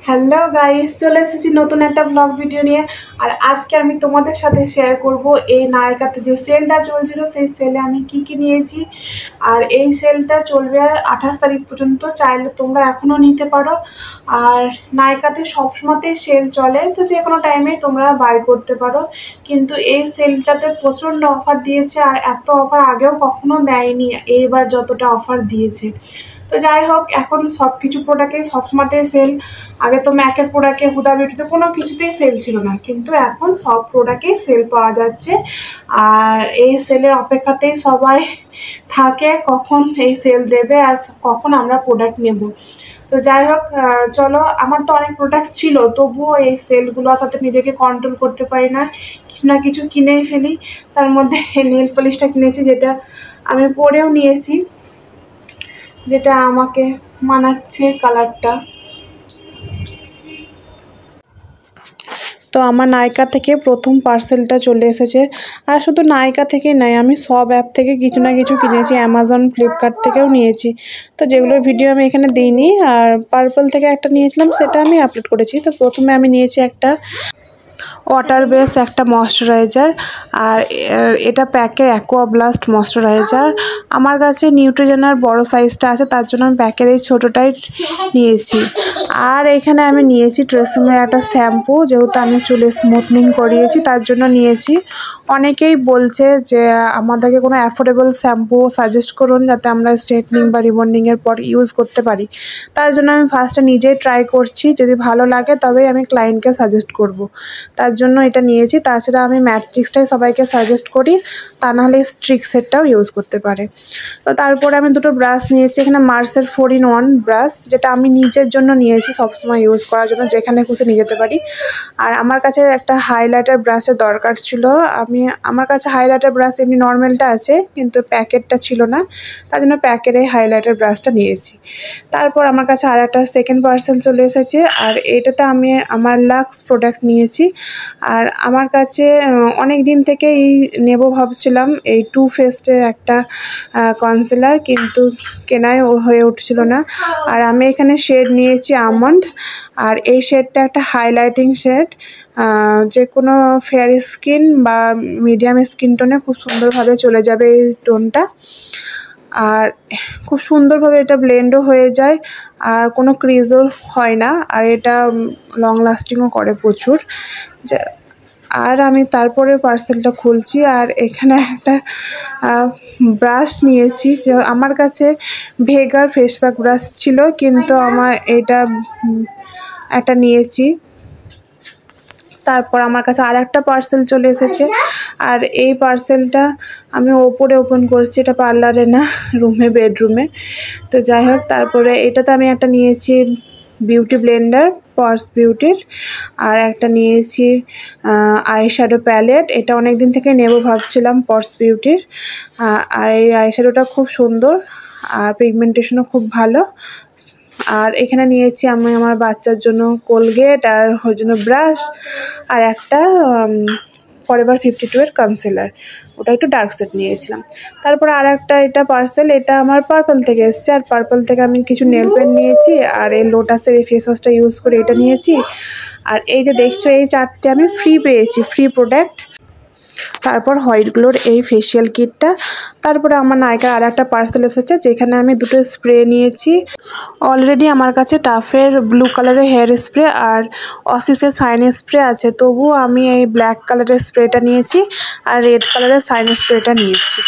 Hello guys, চলে এসেছি নতুন একটা ব্লগ ভিডিও নিয়ে। আর আজকে আমি তোমাদের সাথে শেয়ার করব এই নায়কাতে যে সেলটা চলছিল সেই সেলে আমি কি নিয়েছি। আর এই সেলটা চলবে 28 তারিখ পর্যন্ত, চাইলে তোমরা এখনও নিতে পারো। আর নায়কাতে সবসময়তেই সেল চলে, তো যে কোনো টাইমেই তোমরা বাই করতে পারো। কিন্তু এই সেলটাতে প্রচণ্ড অফার দিয়েছে, আর এত অফার আগেও কখনো দেয়নি এইবার যতটা অফার দিয়েছে। তো যাই হোক, এখন সব কিছু প্রোডাক্টে সবসময়তেই সেল। আগে তো ম্যাকের প্রোডাক্টে, হুদা বিউটিতে কোনো কিছুতেই সেল ছিল না, কিন্তু এখন সব প্রোডাক্টেই সেল পাওয়া যাচ্ছে। আর এই সেলের অপেক্ষাতেই সবাই থাকে কখন এই সেল দেবে আর কখন আমরা প্রোডাক্ট নেব। তো যাই হোক, চলো, আমার তো অনেক প্রোডাক্ট ছিল, তবুও এই সেলগুলোর সাথে নিজেকে কন্ট্রোল করতে পারি না, কিছু না কিছু কিনেই ফেলি। তার মধ্যে নেল পলিশটা কিনেছি, যেটা আমি পরেও নিয়েছি, যেটা আমাকে মানাচ্ছে কালারটা। তো আমার নাইকা থেকে প্রথম পার্সেলটা চলে এসেছে। আর শুধু নাইকা থেকেই নয়, আমি সব অ্যাপ থেকে কিছু না কিছু কিনেছি, অ্যামাজন, ফ্লিপকার্ট থেকেও নিয়েছি। তো যেগুলোর ভিডিও আমি এখানে দিইনি, আর পার্পল থেকে একটা নিয়েছিলাম, সেটা আমি আপলোড করেছি। তো প্রথমে আমি নিয়েছি একটা ওয়াটার বেস একটা ময়শ্চারাইজার, আর এটা প্যাকের অ্যাকোয়া ব্লাস্ট ময়শ্চারাইজার। আমার কাছে নিউট্রিজেনার বড় সাইজটা আছে, তার জন্য আমি প্যাকের এই ছোটোটাই নিয়েছি। আর এখানে আমি নিয়েছি ট্রেসিমের একটা শ্যাম্পু, যেহেতু আমি চুলে স্মুথনিং করিয়েছি তার জন্য নিয়েছি। অনেকেই বলছে যে আমাদেরকে কোনো অ্যাফোর্ডেবল শ্যাম্পু সাজেস্ট করুন, যাতে আমরা স্ট্রেটনিং বা রিবন্ডিংয়ের পর ইউজ করতে পারি। তার জন্য আমি ফার্স্টে নিজেই ট্রাই করছি, যদি ভালো লাগে তবেই আমি ক্লায়েন্টকে সাজেস্ট করব। তার জন্য এটা নিয়েছি। তাছাড়া আমি ম্যাট্রিক্সটাই সবাইকে সাজেস্ট করি, তা নাহলে স্ট্রিক্সেরটাও ইউজ করতে পারে। তো তারপরে আমি দুটো ব্রাশ নিয়েছি, এখানে মার্সের 4-in-1 ব্রাশ, যেটা আমি নিজের জন্য নিয়েছি, সবসময় ইউজ করার জন্য, যেখানে খুশি নিয়ে যেতে পারি। আর আমার কাছে একটা হাইলাইটার ব্রাশের দরকার ছিল। আমার কাছে হাইলাইটার ব্রাশ এমনি নর্মালটা আছে, কিন্তু প্যাকেটটা ছিল না, তার জন্য প্যাকের এই হাইলাইটার ব্রাশটা নিয়েছি। তারপর আমার কাছে আর একটা সেকেন্ড পার্সেল চলে এসেছে, আর এটাতে আমি আমার লাক্স প্রোডাক্ট নিয়েছি। আর আমার কাছে অনেক দিন থেকেই নেব ভাবছিলাম এই টু ফেস্টের একটা কনসিলার, কিন্তু কেনাই হয়ে উঠছিল না। আর আমি এখানে শেড নিয়েছি আমন্ড, আর এই শেডটা একটা হাইলাইটিং শেড, যে কোনো ফেয়ার স্কিন বা মিডিয়াম স্কিন টোনে খুব সুন্দরভাবে চলে যাবে এই টোনটা। আর খুব সুন্দরভাবে এটা ব্লেন্ডও হয়ে যায়, আর কোনো ক্রিজও হয় না, আর এটা লং লাস্টিংও করে প্রচুর। আর আমি তারপরে পার্সেলটা খুলছি, আর এখানে একটা ব্রাশ নিয়েছি। যে আমার কাছে ভেগার ফেস প্যাক ব্রাশ ছিল, কিন্তু আমার এটা একটা নিয়েছি। তারপর আমার কাছে আর একটা পার্সেল চলে এসেছে, আর এই পার্সেলটা আমি ওপরে ওপেন করছি, এটা পার্লারে না, রুমে, বেডরুমে। তো যাই হোক, তারপরে এটাতে আমি একটা নিয়েছি বিউটি ব্লেন্ডার পরস বিউটির, আর একটা নিয়েছি আইশ্যাডো প্যালেট, এটা অনেক দিন থেকে নেব ভাবছিলাম পরস বিউটির। আর এই আইশ্যাডোটা খুব সুন্দর, আর পিগমেন্টেশনও খুব ভালো। আর এখানে নিয়েছি আমি আমার বাচ্চার জন্য কোলগেট, আর ওর জন্য ব্রাশ, আর একটা ফরএভার 52 এর কনসিলার, ওটা একটু ডার্ক সেট নিয়েছিলাম। তারপরে আর একটা এটা পার্সেল, এটা আমার পার্পল থেকে এসছে, আর পার্পল থেকে আমি কিছু নেল পেন নিয়েছি, আর এই লোটাসের এই ফেস ওয়াশটা ইউজ করে এটা নিয়েছি। আর এই যে দেখছো, এই চারটে আমি ফ্রি পেয়েছি, ফ্রি প্রোডাক্ট। তারপর হোয়াইট গ্লোর এই ফেসিয়াল কিটটা। তারপরে আমার নাইকার আর একটা পার্সেল এসেছে, যেখানে আমি দুটো স্প্রে নিয়েছি। অলরেডি আমার কাছে টাফের ব্লু কালারের হেয়ার স্প্রে আর অসিসের সাইন স্প্রে আছে, তবুও আমি এই ব্ল্যাক কালারের স্প্রেটা নিয়েছি, আর রেড কালারের সাইন স্প্রেটা নিয়েছি।